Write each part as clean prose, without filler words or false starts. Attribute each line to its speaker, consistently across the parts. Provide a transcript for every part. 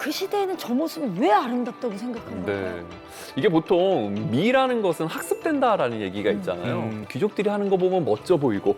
Speaker 1: 그 시대에는 저 모습이 왜 아름답다고 생각한 걸까요?
Speaker 2: 네. 이게 보통 미라는 것은 학습된다라는 얘기가 있잖아요. 귀족들이 하는 거 보면 멋져 보이고,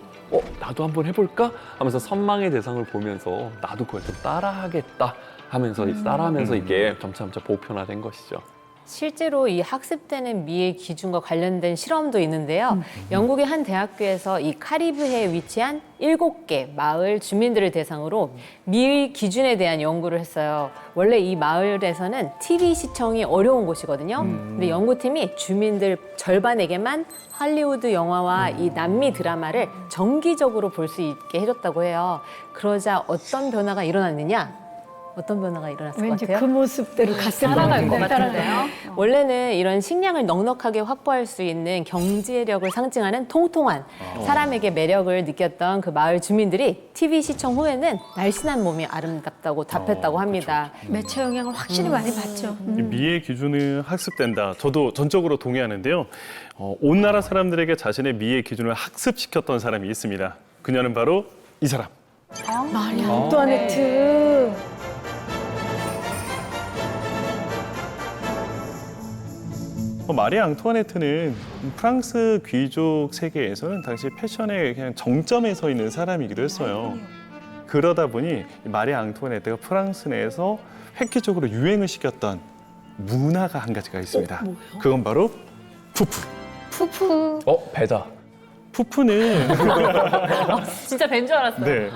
Speaker 2: 나도 한번 해볼까? 하면서 선망의 대상을 보면서 나도 그걸 좀 따라하겠다 하면서 따라하면서 이게 점차 보편화된 것이죠.
Speaker 3: 실제로 이 학습되는 미의 기준과 관련된 실험도 있는데요. 영국의 한 대학교에서 이 카리브해에 위치한 7개 마을 주민들을 대상으로 미 기준에 대한 연구를 했어요. 원래 이 마을에서는 TV 시청이 어려운 곳이거든요. 근데 연구팀이 주민들 절반에게만 할리우드 영화와 이 남미 드라마를 정기적으로 볼 수 있게 해줬다고 해요. 그러자 어떤 변화가 일어났느냐? 어떤 변화가 일어났을 것
Speaker 1: 왠지
Speaker 3: 같아요?
Speaker 1: 그 모습대로 갔을
Speaker 3: 따라갈 것
Speaker 1: 같은데요.
Speaker 3: 같은데요. 원래는 이런 식량을 넉넉하게 확보할 수 있는 경제력을 상징하는 통통한 사람에게 매력을 느꼈던 그 마을 주민들이 TV 시청 후에는 날씬한 몸이 아름답다고 답했다고 합니다.
Speaker 1: 매체 영향을 확실히 많이 받죠.
Speaker 4: 이 미의 기준은 학습된다. 저도 전적으로 동의하는데요. 온 나라 사람들에게 자신의 미의 기준을 학습시켰던 사람이 있습니다. 그녀는 바로 이 사람.
Speaker 1: 마리 앙뚜아네트.
Speaker 4: 마리 앙투아네트는 프랑스 귀족 세계에서는 당시 패션의 그냥 정점에 서 있는 사람이기도 했어요. 그러다 보니 마리 앙투아네트가 프랑스 내에서 획기적으로 유행을 시켰던 문화가 한 가지가 있습니다. 그건 바로 푸푸.
Speaker 1: 푸푸.
Speaker 2: 배다.
Speaker 4: 푸푸는
Speaker 3: 진짜 뵌 줄 알았어요.
Speaker 4: 네.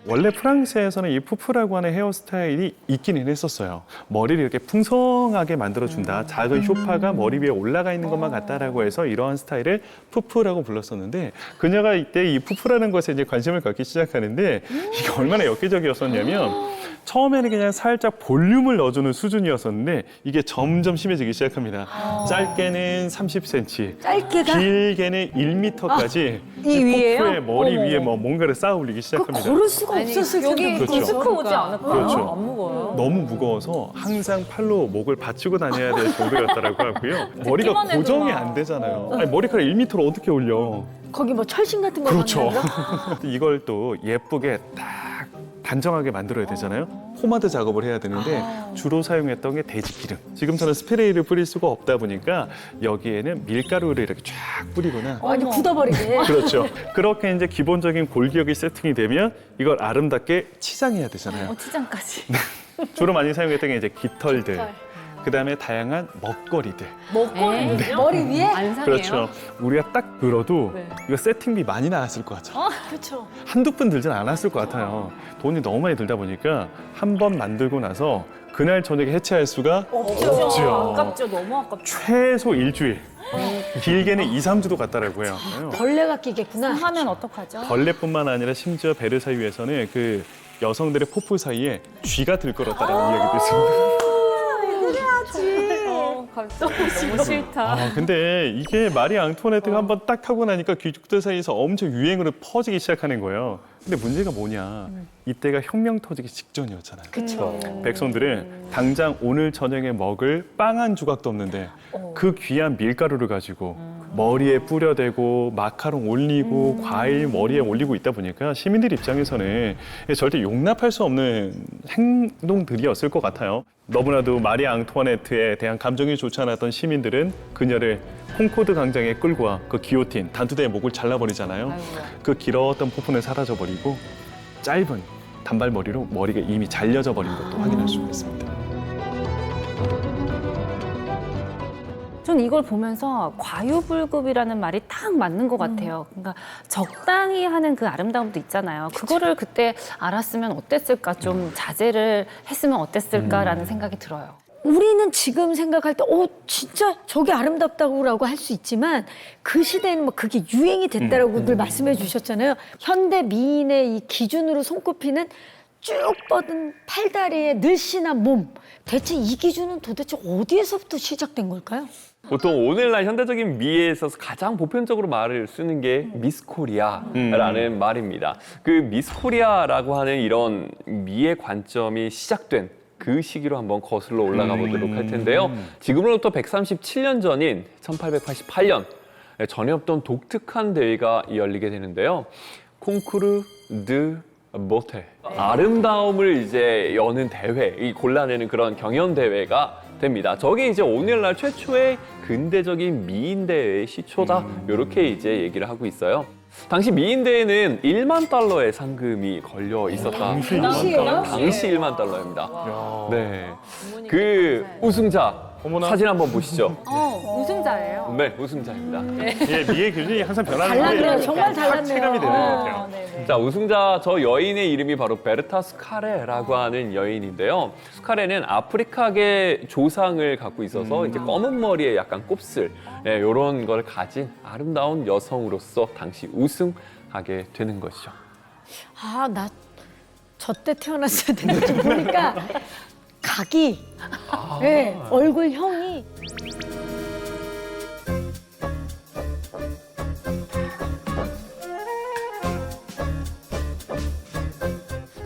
Speaker 4: 원래 프랑스에서는 이 푸푸라고 하는 헤어스타일이 있기는 했었어요. 머리를 이렇게 풍성하게 만들어준다. 작은 쇼파가 머리 위에 올라가 있는 것만 같다라고 해서 이러한 스타일을 푸푸라고 불렀었는데 그녀가 이때 이 푸푸라는 것에 이제 관심을 갖기 시작하는데 이게 얼마나 엽기적이었었냐면 처음에는 그냥 살짝 볼륨을 넣어주는 수준이었었는데 이게 점점 심해지기 시작합니다. 짧게는 30cm,
Speaker 1: 짧게가?
Speaker 4: 길게는 1m까지
Speaker 1: 이 위에요?
Speaker 4: 푸푸의 머리 위에 뭔가를 쌓아 올리기 시작합니다.
Speaker 1: 걸을 수가 없었을 텐데.
Speaker 4: 그렇죠.
Speaker 3: 리스크 오지 않을까요?
Speaker 4: 그렇죠.
Speaker 3: 안 무거워요.
Speaker 4: 너무 무거워서 항상 팔로 목을 받치고 다녀야 될 정도였다라고 하고요. 머리가
Speaker 3: 듣기만 해도
Speaker 4: 고정이
Speaker 3: 막.
Speaker 4: 안 되잖아요. 아니, 머리카락 1m를 어떻게 올려?
Speaker 1: 거기 뭐 철심 같은 거
Speaker 4: 그렇죠.
Speaker 1: 박는가?
Speaker 4: 이걸 또 예쁘게 딱 단정하게 만들어야 되잖아요. 포마드 작업을 해야 되는데 주로 사용했던 게 돼지 기름. 지금처럼 스프레이를 뿌릴 수가 없다 보니까 여기에는 밀가루를 이렇게 쫙 뿌리거나
Speaker 1: 완전 굳어버리게.
Speaker 4: 그렇죠. 그렇게 이제 기본적인 골격이 세팅이 되면 이걸 아름답게 치장해야 되잖아요.
Speaker 3: 치장까지.
Speaker 4: 주로 많이 사용했던 게 이제 깃털들, 그다음에 다양한 먹거리들.
Speaker 3: 먹거리요?
Speaker 1: 머리 위에?
Speaker 3: 안상해요.
Speaker 4: 그렇죠. 우리가 딱 들어도
Speaker 3: 네.
Speaker 4: 이거 세팅비 많이 나왔을 것 같죠.
Speaker 1: 그렇죠.
Speaker 4: 한두 푼 들진 않았을 것 같아요. 돈이 너무 많이 들다 보니까 한 번 만들고 나서 그날 저녁에 해체할 수가 없죠.
Speaker 3: 아깝죠. 너무 아깝죠.
Speaker 4: 최소 일주일, 길게는 2, 3주도 갔다라고 해요.
Speaker 1: 벌레가 끼겠구나.
Speaker 3: 하면 어떡하죠?
Speaker 4: 벌레뿐만 아니라 심지어 베르사유에서는 그 여성들의 포프 사이에 쥐가 들끓었다라는 이야기도 있습니다.
Speaker 3: 너무 싫다.
Speaker 4: 근데 이게 마리 앙투아네트가 한번 딱 하고 나니까 귀족들 사이에서 엄청 유행으로 퍼지기 시작하는 거예요. 근데 문제가 뭐냐? 이때가 혁명 터지기 직전이었잖아요.
Speaker 1: 그렇죠.
Speaker 4: 백성들은 당장 오늘 저녁에 먹을 빵 한 조각도 없는데 그 귀한 밀가루를 가지고 머리에 뿌려대고 마카롱 올리고 과일 머리에 올리고 있다 보니까 시민들 입장에서는 절대 용납할 수 없는 행동들이었을 것 같아요. 너무나도 마리 앙투아네트에 대한 감정이 좋지 않았던 시민들은 그녀를 콩코드 광장에 끌고 와 그 기요틴, 단두대의 목을 잘라버리잖아요. 그 길었던 포푼은 사라져버리고 짧은 단발머리로 머리가 이미 잘려져 버린 것도 확인할 수가 있습니다.
Speaker 5: 전 이걸 보면서 과유불급이라는 말이 딱 맞는 것 같아요. 그러니까 적당히 하는 그 아름다움도 있잖아요. 그거를 그때 알았으면 어땠을까, 좀 자제를 했으면 어땠을까라는 생각이 들어요.
Speaker 1: 우리는 지금 생각할 때, 진짜 저게 아름답다고라고 할 수 있지만 그 시대에는 막 그게 유행이 됐다라고 늘 말씀해 주셨잖아요. 현대 미인의 이 기준으로 손꼽히는 쭉 뻗은 팔다리의 늘씬한 몸. 대체 이 기준은 도대체 어디에서부터 시작된 걸까요?
Speaker 2: 보통 오늘날 현대적인 미에 있어서 가장 보편적으로 말을 쓰는 게 미스 코리아라는 말입니다. 그 미스 코리아라고 하는 이런 미의 관점이 시작된 그 시기로 한번 거슬러 올라가 보도록 할 텐데요. 지금으로부터 137년 전인 1888년 전에 없던 독특한 대회가 열리게 되는데요. 콩쿠르 드 못해. 아름다움을 이제 여는 대회, 이 골라내는 그런 경연 대회가 됩니다. 저게 이제 오늘날 최초의 근대적인 미인대회의 시초다. 이렇게 이제 얘기를 하고 있어요. 당시 미인대회는 1만 달러의 상금이 걸려 있었다.
Speaker 1: 당시에요?
Speaker 2: 당시 1만 달러입니다. 네. 그 우승자
Speaker 4: 어머나.
Speaker 2: 사진 한번 보시죠.
Speaker 5: 우승자예요.
Speaker 2: 네, 우승자입니다.
Speaker 4: 예, 미의 기준이 항상 변하는
Speaker 1: 달랐네요.
Speaker 4: 게
Speaker 1: 정말 달랐네요.
Speaker 4: 체감이 되는 것 같아요.
Speaker 2: 자, 우승자 저 여인의 이름이 바로 베르타 스카레라고 하는 여인인데요. 스카레는 아프리카계 조상을 갖고 있어서 이제 검은 머리에 약간 곱슬 이런 걸 가진 아름다운 여성으로서 당시 우승하게 되는 것이죠.
Speaker 1: 아, 나 저 때 태어났어야 되는데 보니까 각이, 네, 얼굴형이.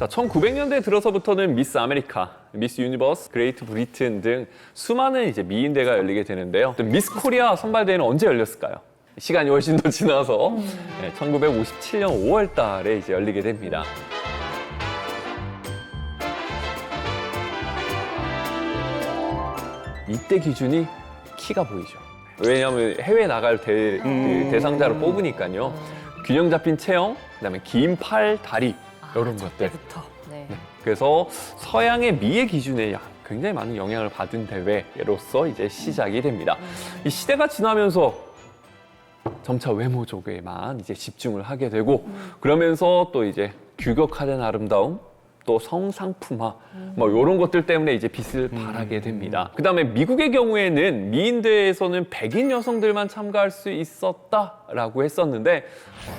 Speaker 2: 자, 1900년대 들어서부터는 미스 아메리카, 미스 유니버스, 그레이트 브리튼 등 수많은 이제 미인대가 열리게 되는데요. 미스 코리아 선발대회는 언제 열렸을까요? 시간이 훨씬 더 지나서 1957년 5월 달에 이제 열리게 됩니다. 이때 기준이 키가 보이죠. 왜냐하면 해외 나갈 그 대상자를 뽑으니까요. 균형 잡힌 체형, 그다음에 긴 팔, 다리 이런 것들.
Speaker 3: 네.
Speaker 2: 그래서 서양의 미의 기준에 굉장히 많은 영향을 받은 대회로서 이제 시작이 됩니다. 이 시대가 지나면서 점차 외모 쪽에만 이제 집중을 하게 되고 그러면서 또 이제 규격화된 아름다움, 또 성상품화 뭐 이런 것들 때문에 이제 빛을 발하게 됩니다. 그다음에 미국의 경우에는 미인대회에서는 백인 여성들만 참가할 수 있었다라고 했었는데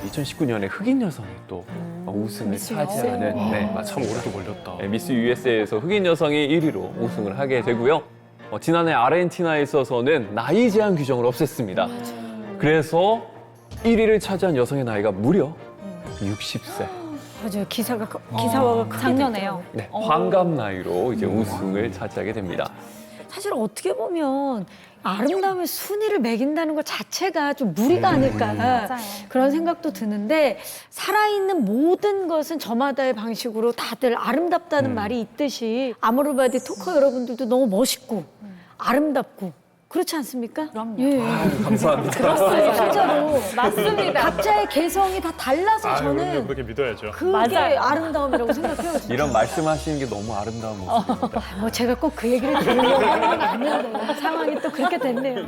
Speaker 2: 2019년에 흑인 여성이 또 우승을 차지하는
Speaker 4: 참 오래도 걸렸다.
Speaker 2: 미스 USA에서 흑인 여성이 1위로 우승을 하게 되고요. 지난해 아르헨티나에 있어서는 나이 제한 규정을 없앴습니다. 그래서 1위를 차지한 여성의 나이가 무려 60세.
Speaker 1: 맞아요. 기사화가 크게
Speaker 5: 작년에요.
Speaker 1: 됐죠.
Speaker 2: 네, 환갑 나이로 이제 우승을 차지하게 됩니다.
Speaker 1: 사실 어떻게 보면 아름다움의 순위를 매긴다는 것 자체가 좀 무리가 아닐까 그런 생각도 드는데 살아있는 모든 것은 저마다의 방식으로 다들 아름답다는 말이 있듯이 아모르바디 토커 여러분들도 너무 멋있고 아름답고 그렇지 않습니까?
Speaker 5: 그럼요.
Speaker 1: 예.
Speaker 2: 감사합니다.
Speaker 1: 그렇어요, 진짜로.
Speaker 5: 맞습니다.
Speaker 1: 각자의 개성이 다 달라서
Speaker 4: 우리
Speaker 1: 저는
Speaker 4: 그렇게 믿어야죠.
Speaker 1: 그게
Speaker 5: 맞아요.
Speaker 1: 아름다움이라고 생각해요. 진짜.
Speaker 2: 이런 말씀하시는 게 너무 아름다운 모습입니다.
Speaker 1: 뭐 제가 꼭 그 얘기를 들으려고 하는 건 아닌데 상황이 또 그렇게 됐네요.